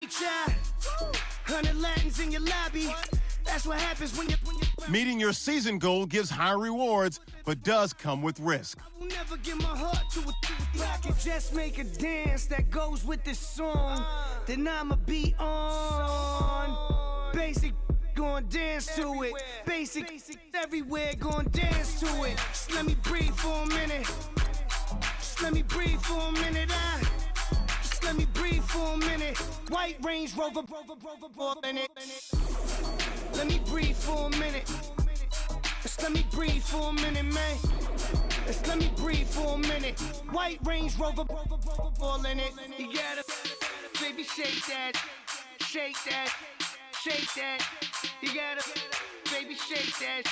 100 Latins in your lobby. That's what happens when you. Meeting your season goal gives high rewards, but does come with risk. I will never give my heart to a I can just make a dance that goes with this song. Then I'ma be on. Basic, gon' dance to it. Basic, everywhere, gon' dance to it. Just let me breathe for a minute. Just let me breathe for a minute. Just let me breathe for a minute. White Range Rover, in it. Let me breathe for a minute. Just let me breathe for a minute, man. Just let me breathe for a minute. White Range Rover, all in it. You gotta, baby, shake that, shake that, shake that. You gotta, baby, shake that,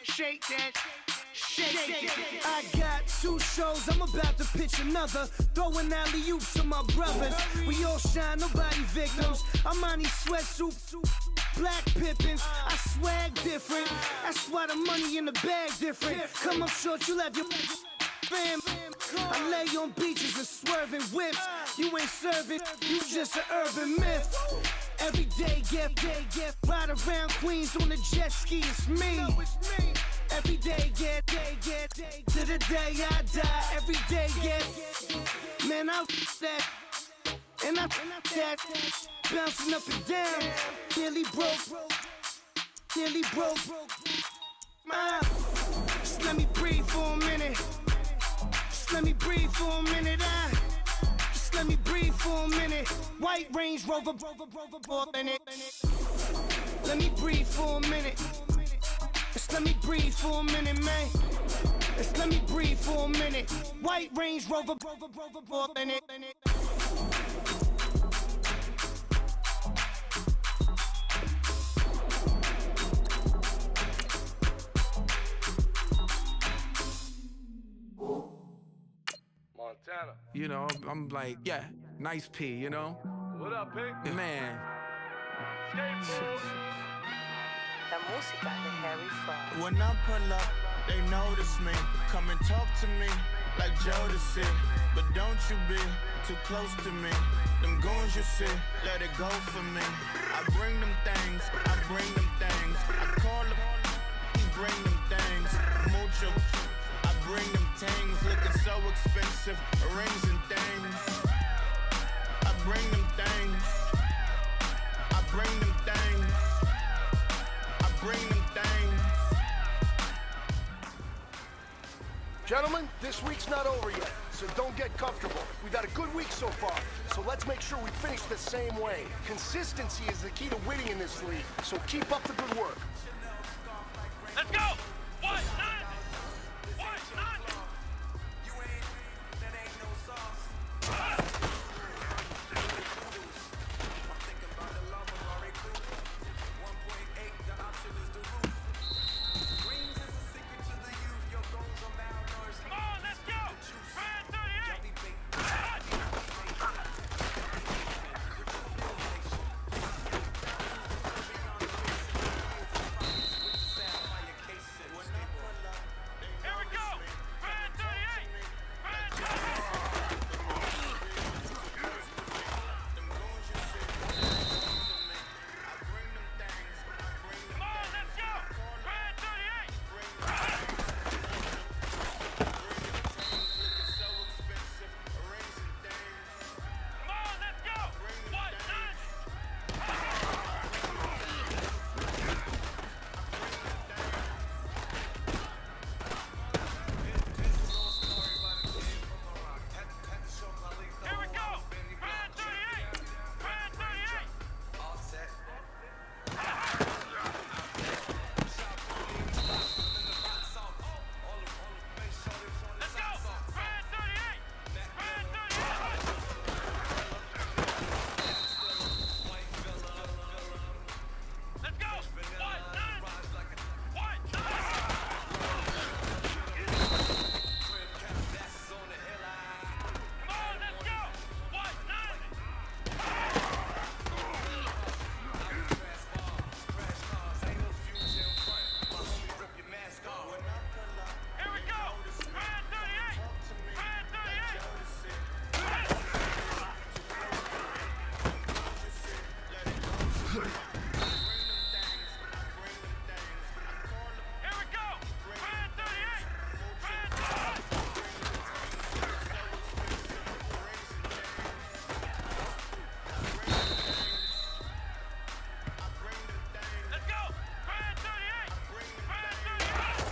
shake that. I got 2 shows, I'm about to pitch another. Throwing alley-oops to my brothers. We all shine, nobody victims. I'm on these sweatsuits, black Pippins. I swag different. That's why the money in the bag different. Come up short, you'll have your fam. I lay on beaches and swerving whips. You ain't serving, you just an urban myth. Every day, get ride around Queens on a jet ski, it's me. Every day, get to the day I die. Every day, get man, I that and I that bouncing up and down. Nearly broke. Just let me breathe for a minute. Just let me breathe for a minute. Just let me breathe for a minute. White Range Rover, in it. Let me breathe for a minute. Just let me breathe for a minute, man. Just let me breathe for a minute. White Range Rover, in it. Montana. You know, I'm like, yeah, nice P, you know? What up, Pig? Man. La música de Harry Fraud. When I pull up, they notice me. Come and talk to me like Jodeci. But don't you be too close to me. Them goons you see, let it go for me. I bring them things, I call them, he bring them things. Mucho, I bring them things. Looking so expensive, rings and things. I bring them things. I bring them things. Bring them things. Gentlemen, this week's not over yet, so don't get comfortable. We've had a good week so far, so let's make sure we finish the same way. Consistency is the key to winning in this league, so keep up the good work. Let's go! What? None! What? None! Here we go! Brand 38! Brand 38! Let's go! Brand 38! Brand 38!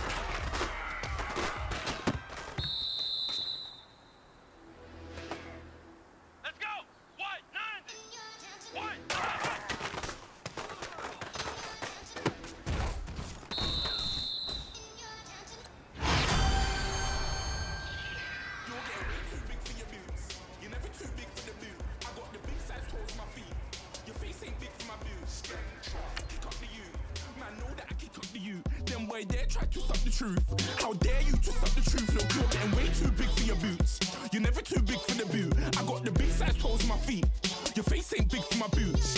Let's go! White 90! White 90! You're getting way too big for your boots. You're never too big for the boot. I got the big size toes on my feet. Your face ain't big for my boots. Kick up the you. Man, know that I kick up the you. Them boy there try to suck the truth. How dare you to suck the truth? Look, you're getting way too big for your boots. You're never too big for the boot. I got the big size toes on my feet. Your face ain't big for my boots.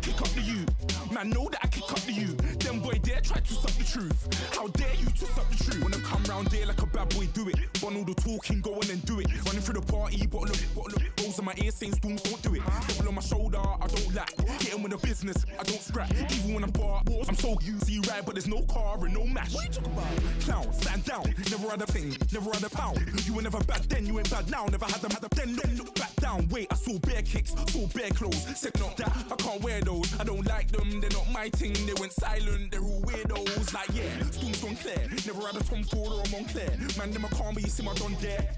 Kick up the you. Man, know that I kick up the you. Them boy there try to suck the truth. How dare you to suck the truth? Wanna come round there like a bad boy, do it. Want all the talking, go on and do it. Running through the party, bottle of rolls in my ear saying storms, don't do it. Double on my shoulder, I don't lack. Getting with the business, I don't scrap. Even when I'm bar wars, I'm so easy ride, but there's no car and no mash. What you talk about? Clown, stand down. Never had a thing, never had a pound. You were never bad then, you ain't bad now. Never had them, then look back down. Wait, I saw bare kicks, saw bare clothes. Said not that, I can't wear those. I don't like them, they're not my thing. They went silent, they're all weirdos. Like yeah, storms gone clear. Never had a Tom Ford or a Montclair. Man, them I can't, but you see my done there.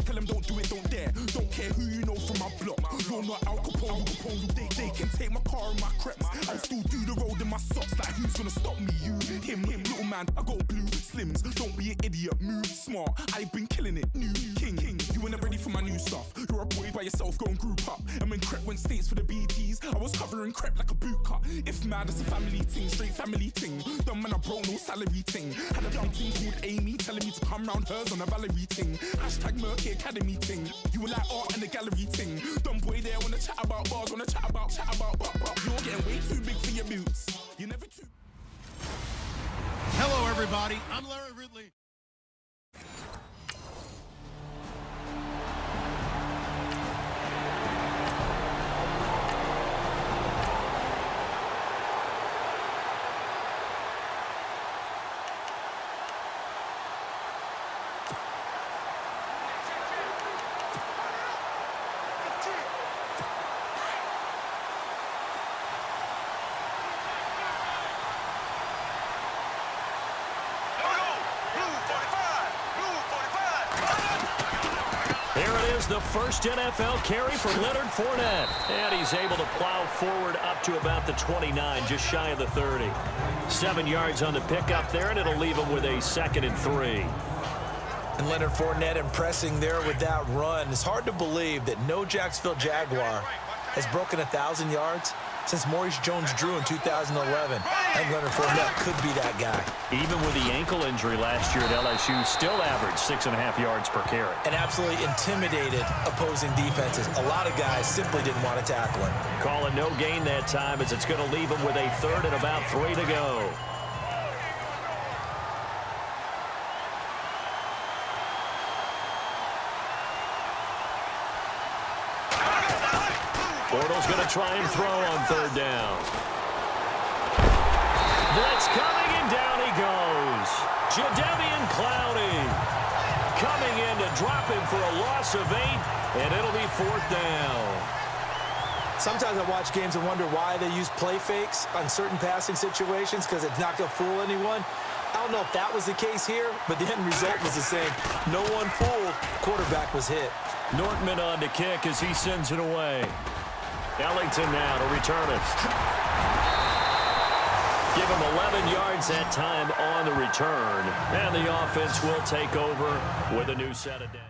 Tell them don't do it, don't dare. Don't care who you know from my block. You're not Al Capone, they can take my car and my creps. I still do the road in my socks. Like who's gonna stop me? You, him, little man. I got blue slims. Don't be an idiot, move smart. I've been killing it, new king. You ain't ready for my new stuff. You're a boy by yourself, go and group up. And when Crep went states for the BTs, I was covering Crep like a boot cut. If mad, it's a family thing, straight family thing. Dumb man, I broke no salary thing. Had a young thing called Amy telling me to come round hers on a Valerie thing. Hashtag Murky Academy thing. You were like art and the gallery thing. Dumb boy there wanna chat about bars, wanna chat about. You're getting way too big for your boots. You're never too. Hello, everybody. I'm Larry Ridley. The first NFL carry for Leonard Fournette. And he's able to plow forward up to about the 29, just shy of the 30. 7 yards on the pickup there, and it'll leave him with a 2nd and 3. And Leonard Fournette impressing there with that run. It's hard to believe that no Jacksonville Jaguar has broken 1,000 yards since Maurice Jones-Drew in 2011. And Leonard Fournette could be that guy. Even with the ankle injury last year at LSU, still averaged 6.5 yards per carry. And absolutely intimidated opposing defenses. A lot of guys simply didn't want to tackle him. Call it no gain that time, as it's going to leave him with a 3rd and about 3 to go. Bortles going to try and throw on 3rd down. Blitz coming, and down he goes. Jadeveon Clowney coming in to drop him for a loss of 8, and it'll be 4th down. Sometimes I watch games and wonder why they use play fakes on certain passing situations, because it's not going to fool anyone. I don't know if that was the case here, but the end result was the same. No one fooled. Quarterback was hit. Nortman on to kick as he sends it away. Ellington now to return it. Give him 11 yards that time on the return. And the offense will take over with a new set of downs.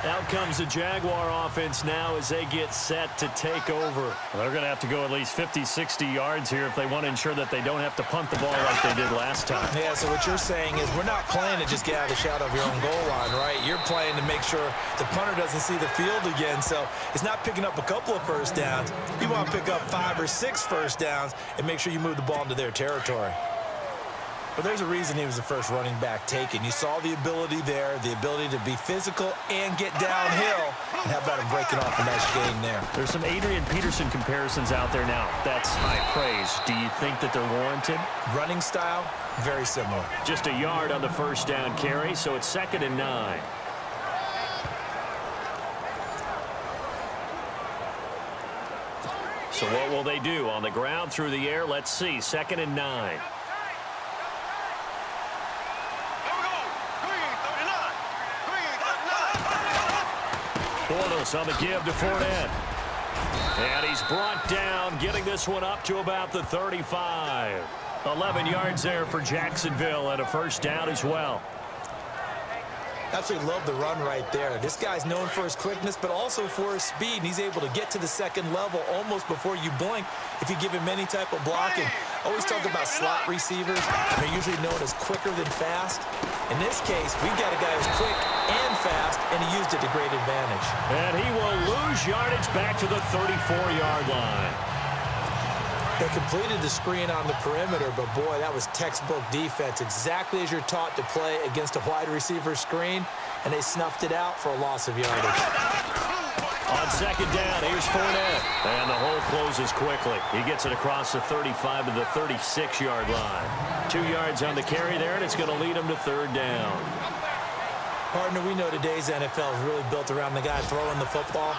Out comes the Jaguar offense now as they get set to take over. They're going to have to go at least 50, 60 yards here if they want to ensure that they don't have to punt the ball like they did last time. Yeah, so what you're saying is we're not playing to just get out of the shadow of your own goal line, right? You're playing to make sure the punter doesn't see the field again. So it's not picking up a couple of first downs. You want to pick up 5 or 6 first downs and make sure you move the ball into their territory. Well, there's a reason he was the first running back taken. You saw the ability there, the ability to be physical and get downhill. And how about him breaking off a nice gain there? There's some Adrian Peterson comparisons out there now. That's high praise. Do you think that they're warranted? Running style, very similar. Just a yard on the first down carry, so it's 2nd and 9. So what will they do? On the ground, through the air? Let's see. 2nd and 9. Bortles on the give to Fournette. And he's brought down, getting this one up to about the 35. 11 yards there for Jacksonville and a first down as well. Absolutely love the run right there. This guy's known for his quickness, but also for his speed. And he's able to get to the second level almost before you blink if you give him any type of blocking. Always talk about slot receivers. They're usually known as quicker than fast. In this case, we've got a guy who's quick and fast, and he used it to great advantage. And he will lose yardage back to the 34-yard line. They completed the screen on the perimeter, but boy, that was textbook defense, exactly as you're taught to play against a wide receiver screen, and they snuffed it out for a loss of yardage. On 2nd down, here's Fournette, and the hole closes quickly. He gets it across the 35 to the 36-yard line. 2 yards on the carry there, and it's going to lead him to 3rd down. Partner, we know today's NFL is really built around the guy throwing the football.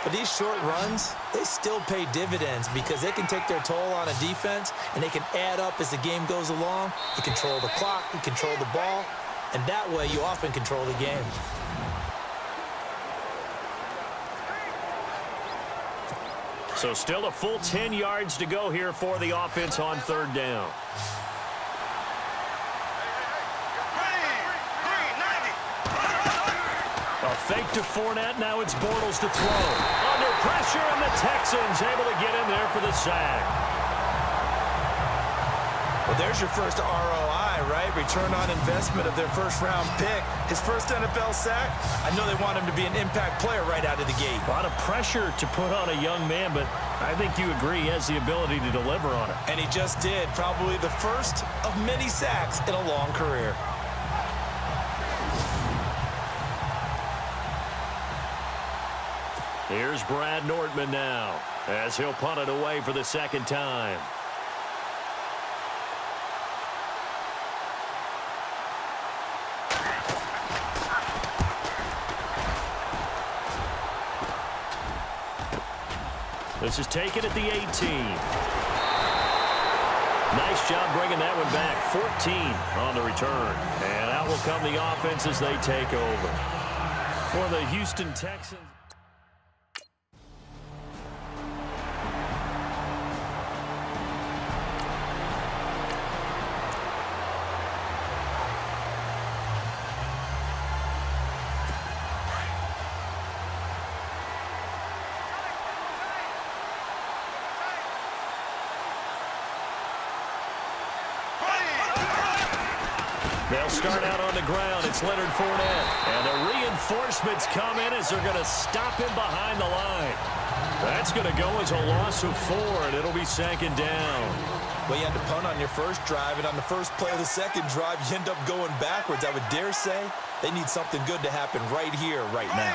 But these short runs, they still pay dividends because they can take their toll on a defense and they can add up as the game goes along. You control the clock, you control the ball, and that way you often control the game. So still a full 10 yards to go here for the offense on 3rd down. A fake to Fournette. Now it's Bortles to throw. Under pressure, and the Texans able to get in there for the sack. Well, there's your first ROI, right? Return on investment of their first-round pick. His first NFL sack. I know they want him to be an impact player right out of the gate. A lot of pressure to put on a young man, but I think you agree he has the ability to deliver on it. And he just did. Probably the first of many sacks in a long career. Here's Brad Nordman now as he'll punt it away for the 2nd time. This is taken at the 18. Nice job bringing that one back. 14 on the return. And out will come the offense as they take over. For the Houston Texans. They'll start out on the ground. It's Leonard Fournette. And the reinforcements come in as they're going to stop him behind the line. That's going to go as a loss of 4, and it'll be 2nd down. Well, you had to punt on your first drive, and on the first play of the second drive, you end up going backwards. I would dare say they need something good to happen right here, right now.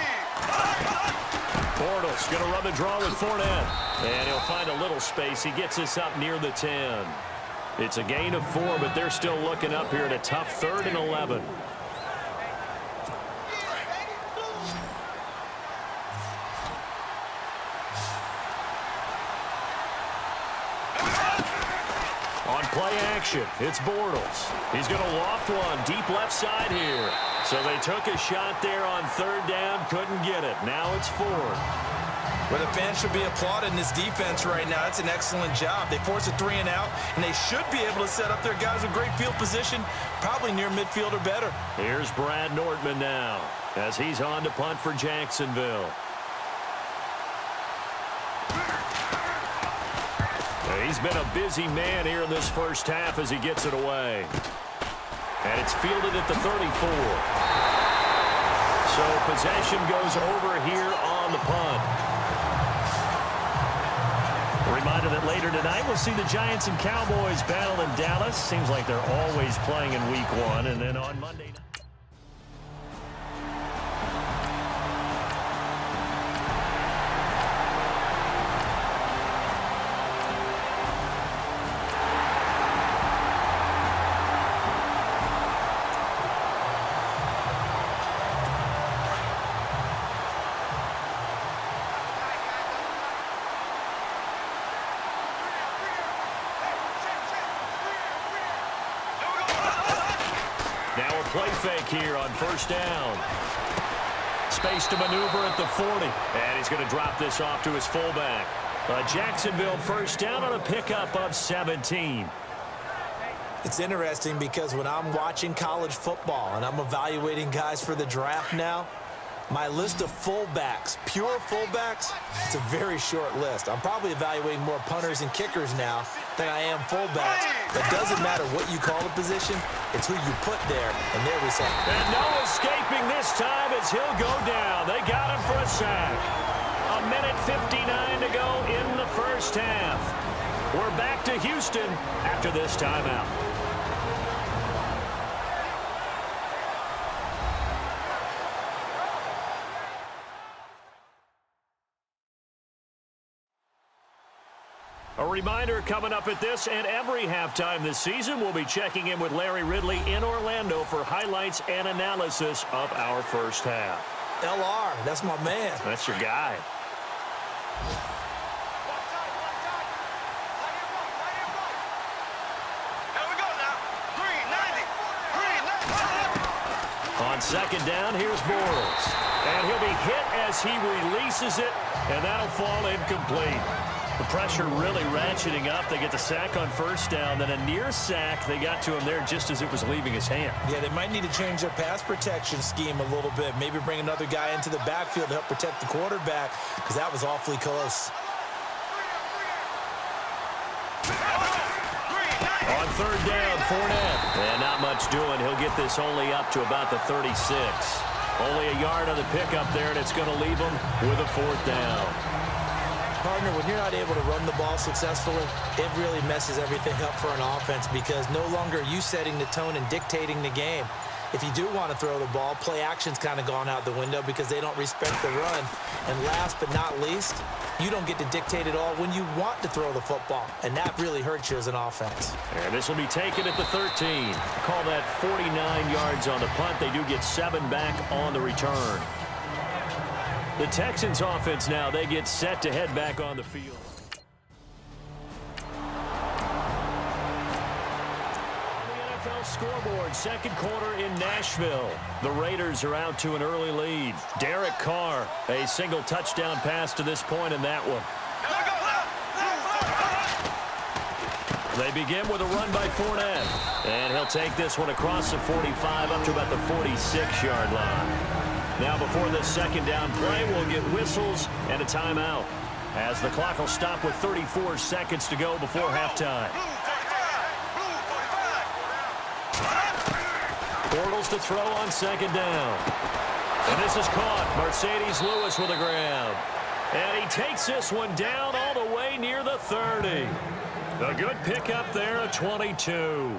Bortles going to run the draw with Fournette. And he'll find a little space. He gets us up near the 10. It's a gain of 4, but they're still looking up here at a tough 3rd and 11. On play action, it's Bortles. He's going to loft one deep left side here. So they took a shot there on 3rd down, couldn't get it. Now it's 4th. Well, the fans should be applauding this defense right now. It's an excellent job. They force a 3 and out, and they should be able to set up their guys with great field position, probably near midfield or better. Here's Brad Nordman now as he's on to punt for Jacksonville. He's been a busy man here in this first half as he gets it away. And it's fielded at the 34. So possession goes over here on the punt. reminder that later tonight we'll see the Giants and Cowboys battle in Dallas. Seems like they're always playing in Week 1. And then on Monday night. Now a play fake here on first down. Space to maneuver at the 40. And he's going to drop this off to his fullback. Jacksonville first down on a pickup of 17. It's interesting because when I'm watching college football and I'm evaluating guys for the draft now, my list of fullbacks, pure fullbacks, it's a very short list. I'm probably evaluating more punters and kickers now than I am fullbacks. But it doesn't matter what you call the position, it's who you put there. And there we saw. And no escaping this time as he'll go down. They got him for a sack. A minute 59 to go in the first half. We're back to Houston after this timeout. A reminder coming up at this and every halftime this season, we'll be checking in with Larry Ridley in Orlando for highlights and analysis of our first half. LR, that's my man. That's your guy. Here we go now. Green 90. Green 90. On second down, here's Bortles. And he'll be hit as he releases it, and that'll fall incomplete. The pressure really ratcheting up. They get the sack on first down, then a near sack. They got to him there just as it was leaving his hand. Yeah, they might need to change their pass protection scheme a little bit. Maybe bring another guy into the backfield to help protect the quarterback, because that was awfully close. On third down, Fournette. And not much doing. He'll get this only up to about the 36. Only a yard on the pickup there, and it's going to leave him with a fourth down. Partner, when you're not able to run the ball successfully, it really messes everything up for an offense because no longer are you setting the tone and dictating the game. If you do want to throw the ball, play action's kind of gone out the window because they don't respect the run. And last but not least, you don't get to dictate it all when you want to throw the football. And that really hurts you as an offense. And this will be taken at the 13. Call that 49 yards on the punt. They do get 7 back on the return. The Texans offense now, they get set to head back on the field. The NFL scoreboard, second quarter in Nashville. The Raiders are out to an early lead. Derek Carr, a single touchdown pass to this point in that one. They begin with a run by Fournette. And he'll take this one across the 45 up to about the 46-yard line. Now before this second down play, we'll get whistles and a timeout as the clock will stop with 34 seconds to go before halftime. Bortles to throw on second down. And this is caught. Mercedes Lewis with a grab. And he takes this one down all the way near the 30. A good pickup there at 22.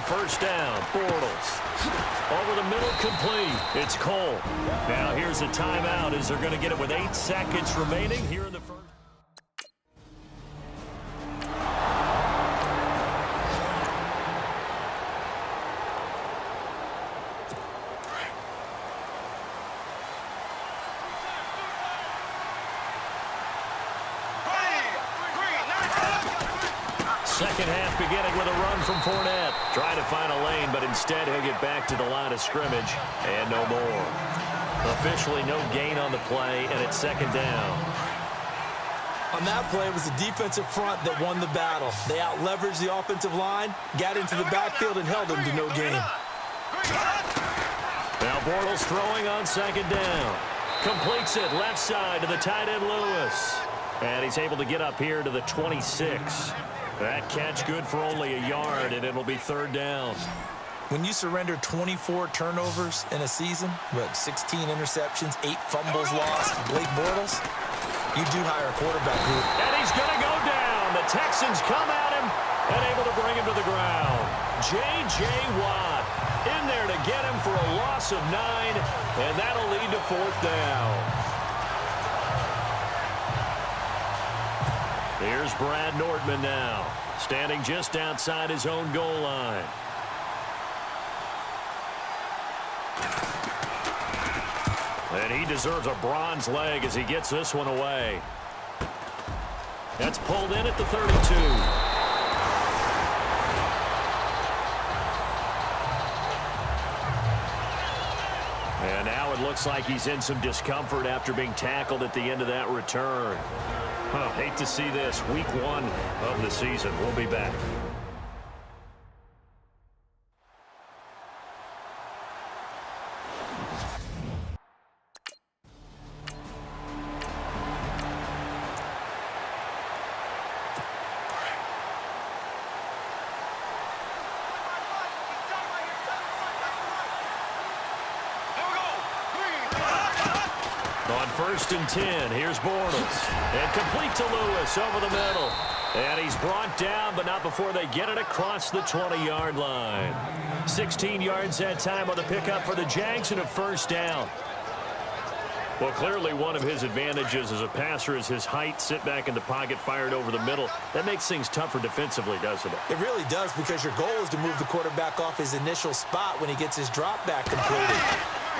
First down, Bortles. Over the middle, complete. It's Cole. Now here's a timeout as they're going to get it with 8 seconds remaining here in the first. Second half beginning with a run from Fournette. Trying to find a lane, but instead he'll get back to the line of scrimmage and no more. Officially no gain on the play, and it's second down. On that play, it was the defensive front that won the battle. They out-leveraged the offensive line, got into the backfield, and held them to no gain. Now Bortles throwing on second down. Completes it left side to the tight end Lewis. And he's able to get up here to the 26. That catch good for only a yard, and it'll be third down. When you surrender 24 turnovers in a season, but 16 interceptions, 8 fumbles lost, Blake Bortles, you do hire a quarterback group. And he's going to go down. The Texans come at him and able to bring him to the ground. J.J. Watt in there to get him for a loss of 9, and that'll lead to fourth down. Here's Brad Nordman now, standing just outside his own goal line. And he deserves a bronze leg as he gets this one away. That's pulled in at the 32. And now it looks like he's in some discomfort after being tackled at the end of that return. Hate to see this. Week 1 of the season. We'll be back. On 1st and 10, here's Bortles. And complete to Lewis over the middle. And he's brought down, but not before they get it across the 20-yard line. 16 yards that time on the pickup for the Jags and a first down. Well, clearly one of his advantages as a passer is his height, sit back in the pocket, fired over the middle. That makes things tougher defensively, doesn't it? It really does, because your goal is to move the quarterback off his initial spot when he gets his drop back completed.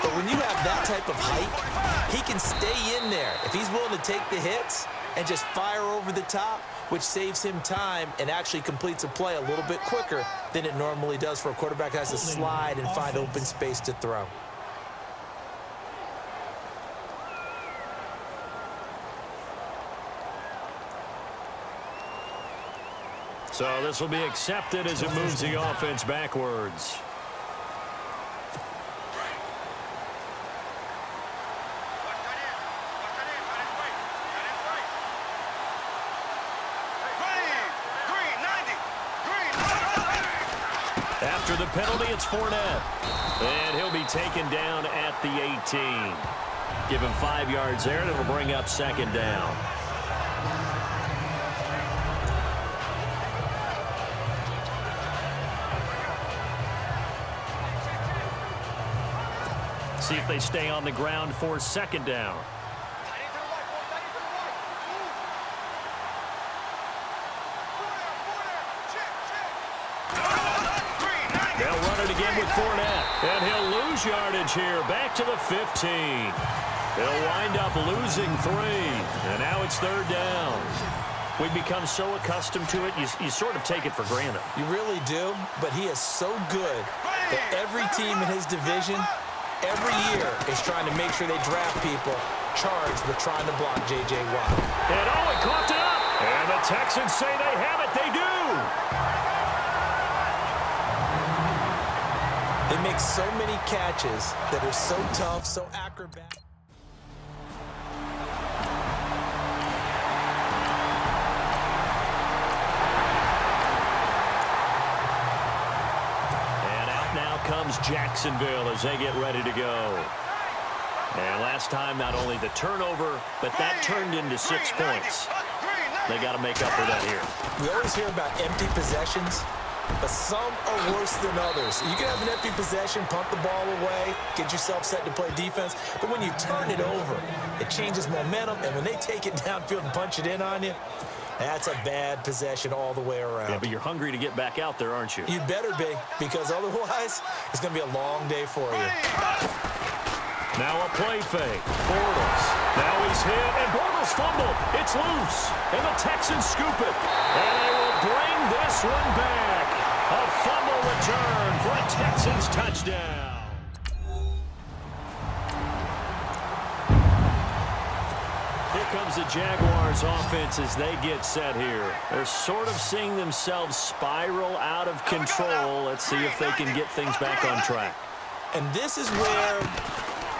But when you have that type of height, he can stay in there. If he's willing to take the hits and just fire over the top, which saves him time and actually completes a play a little bit quicker than it normally does for a quarterback that has to slide and find open space to throw. So this will be accepted as it moves the offense backwards. After the penalty, it's Fournette. And he'll be taken down at the 18. Give him 5 yards there, and it'll bring up second down. See if they stay on the ground for second down. They'll run it again with Fournette. And he'll lose yardage here. Back to the 15. They'll wind up losing 3. And now it's third down. We've become so accustomed to it, you sort of take it for granted. You really do, but he is so good that every team in his division every year is trying to make sure they draft people charged with trying to block J.J. Watt. And he coughed it up. And the Texans say they have it. They do. They make so many catches that are so tough, so acrobatic. Comes Jacksonville as they get ready to go. And last time, not only the turnover, but that turned into 6 points. They got to make up for that here. We always hear about empty possessions, but some are worse than others. You can have an empty possession, pump the ball away, get yourself set to play defense, but when you turn it over, it changes momentum, and when they take it downfield and punch it in on you, that's a bad possession all the way around. Yeah, but you're hungry to get back out there, aren't you? You better be, because otherwise, it's going to be a long day for you. Now a play fake. Bortles. Now he's hit, and Bortles fumbled. It's loose, and the Texans scoop it. And they will bring this one back. A fumble return for a Texans touchdown. Here comes the Jaguars offense as they get set here. They're sort of seeing themselves spiral out of control. Let's see if they can get things back on track. And this is where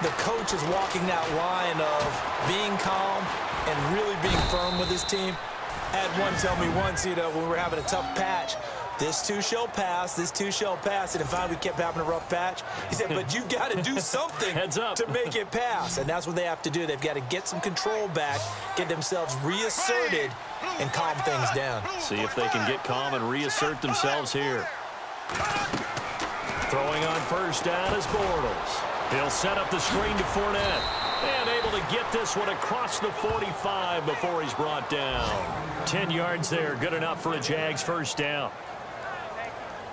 the coach is walking that line of being calm and really being firm with his team. Had one tell me once, when we were having a tough patch, this too shall pass, this too shall pass. And if we kept having a rough patch, he said, but you got to do something Heads up. to make it pass. And that's what they have to do. They've got to get some control back, get themselves reasserted, and calm things down. See if they can get calm and reassert themselves here. Throwing on first down is Bortles. He'll set up the screen to Fournette. And able to get this one across the 45 before he's brought down. 10 yards there, good enough for a Jags first down.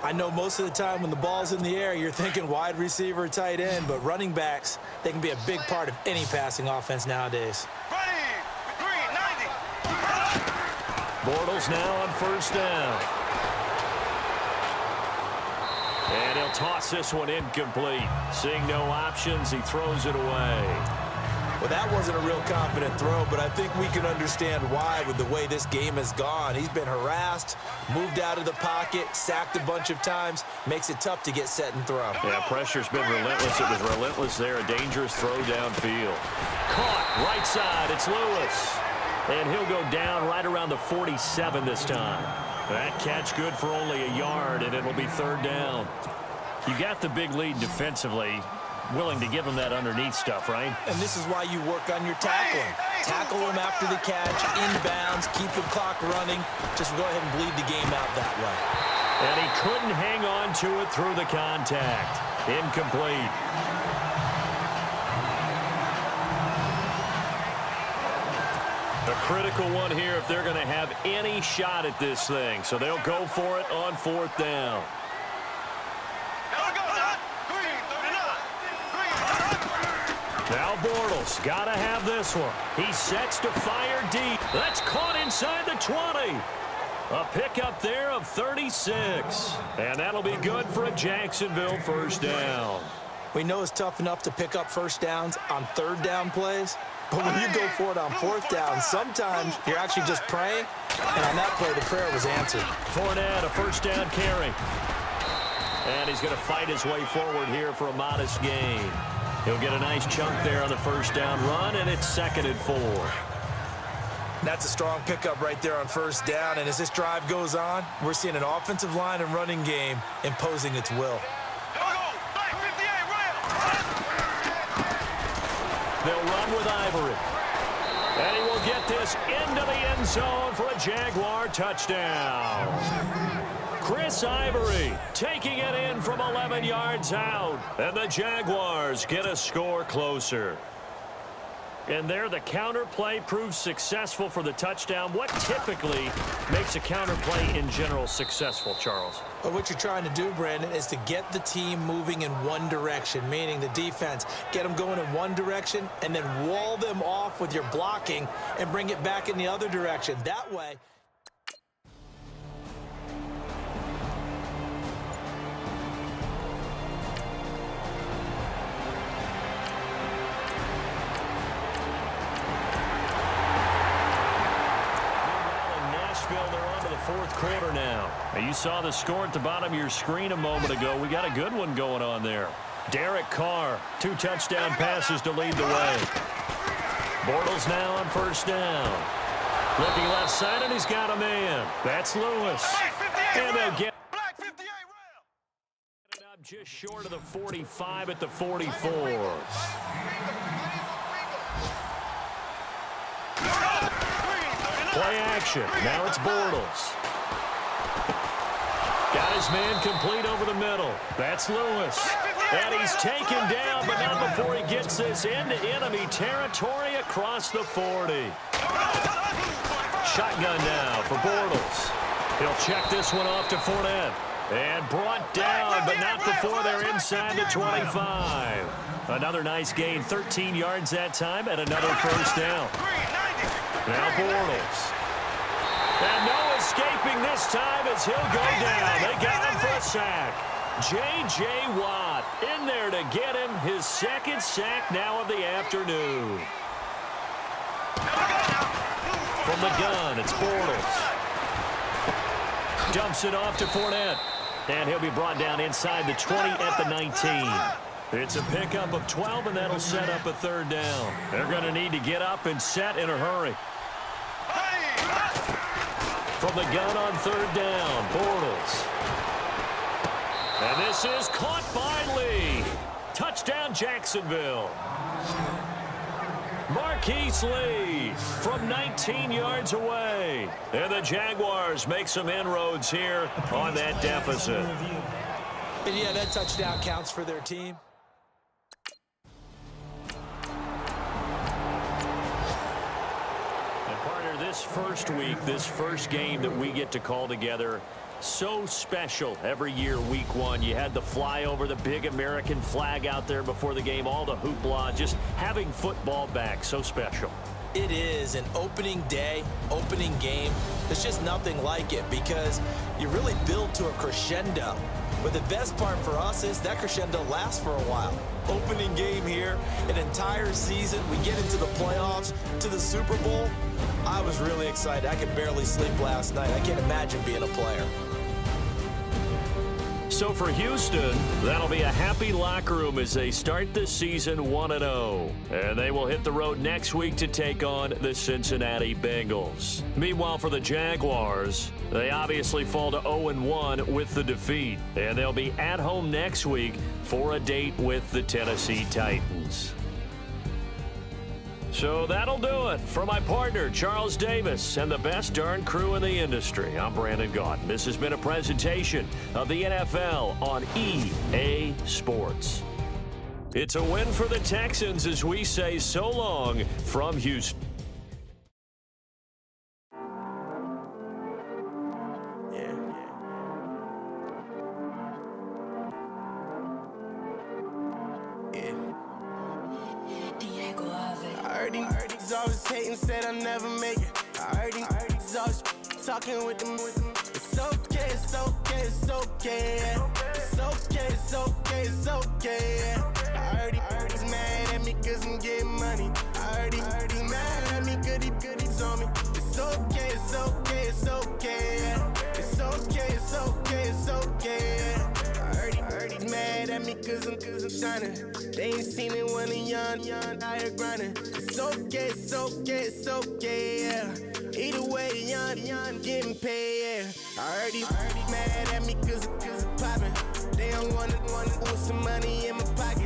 I know most of the time when the ball's in the air, you're thinking wide receiver, tight end, but running backs, they can be a big part of any passing offense nowadays. Bortles now on first down. And he'll toss this one incomplete. Seeing no options, he throws it away. Well, that wasn't a real confident throw, but I think we can understand why with the way this game has gone. He's been harassed, moved out of the pocket, sacked a bunch of times. Makes it tough to get set and throw. Yeah, pressure's been relentless. It was relentless there. A dangerous throw downfield. Caught right side. It's Lewis. And he'll go down right around the 47 this time. That catch good for only a yard, and it'll be third down. You got the big lead defensively. Willing to give him that underneath stuff, right? And this is why you work on your tackling. Tackle him after the catch, inbounds, keep the clock running. Just go ahead and bleed the game out that way. And he couldn't hang on to it through the contact. Incomplete. A critical one here if they're going to have any shot at this thing. So they'll go for it on fourth down. Now Bortles, got to have this one. He sets to fire deep. That's caught inside the 20. A pickup there of 36. And that'll be good for a Jacksonville first down. We know it's tough enough to pick up first downs on third down plays, but when you go for it on fourth down, sometimes you're actually just praying, and on that play, the prayer was answered. Fournette, a first down carry. And he's going to fight his way forward here for a modest gain. He'll get a nice chunk there on the first down run, and it's 2nd and 4. That's a strong pickup right there on first down, and as this drive goes on, we're seeing an offensive line and running game imposing its will. They'll run with Ivory. And he will get this into the end zone for a Jaguar touchdown. Chris Ivory taking it in from 11 yards out. And the Jaguars get a score closer. And there the counter play proves successful for the touchdown. What typically makes a counter play in general successful, Charles? Well, what you're trying to do, Brandon, is to get the team moving in one direction, meaning the defense. Get them going in one direction and then wall them off with your blocking and bring it back in the other direction. That way... Fourth quarter now. You saw the score at the bottom of your screen a moment ago. We got a good one going on there. Derek Carr, 2 touchdown passes to lead the way. Bortles now on first down. Looking left side, and he's got a man. That's Lewis. And they'll get it up just short of the 45 at the 44. Play action. Now it's Bortles. Got his man complete over the middle. That's Lewis. And he's taken down, but not before he gets this into enemy territory across the 40. Shotgun now for Bortles. He'll check this one off to Fournette. And brought down, but not before they're inside the 25. Another nice gain, 13 yards that time, and another first down. Now Bortles. And no escaping this time as he'll go down. They got him for a sack. J.J. Watt in there to get him his second sack now of the afternoon. From the gun, it's Bortles. Dumps it off to Fournette. And he'll be brought down inside the 20 at the 19. It's a pickup of 12, and that'll set up a third down. They're going to need to get up and set in a hurry. From the gun on third down, Bortles. And this is caught by Lee. Touchdown, Jacksonville. Marquise Lee from 19 yards away. And the Jaguars make some inroads here on that deficit. And yeah, that touchdown counts for their team. And partner, this first week, this first game that we get to call together, so special every year, week one. You had the flyover, the big American flag out there before the game, all the hoopla, just having football back, so special. It is an opening day, opening game. There's just nothing like it because you really build to a crescendo. But the best part for us is that crescendo lasts for a while. Opening game here, an entire season. We get into the playoffs, to the Super Bowl. I was really excited. I could barely sleep last night. I can't imagine being a player. So for Houston, that'll be a happy locker room as they start the season 1-0. And they will hit the road next week to take on the Cincinnati Bengals. Meanwhile, for the Jaguars, they obviously fall to 0-1 with the defeat. And they'll be at home next week for a date with the Tennessee Titans. So that'll do it. For my partner, Charles Davis, and the best darn crew in the industry, I'm Brandon Gaudin. This has been a presentation of the NFL on EA Sports. It's a win for the Texans as we say so long from Houston. Always hating, said I never make it. I heard he's always talking with them. It's okay, it's okay, it's okay. Yeah. It's okay, it's okay, it's okay. Yeah. I heard he's mad at me cause I'm getting money. I heard he's mad at me cause he's on me. It's okay, it's okay, it's okay. Yeah. It's okay, it's okay, it's okay. Yeah. I heard he's mad at me cause I'm shining. They ain't seen it when I'm young, out here grinding. It's okay, it's okay, it's okay, yeah. Either way, young, getting paid, yeah. I heard he's mad at me cause I'm popping. They don't wanna with some money in my pocket.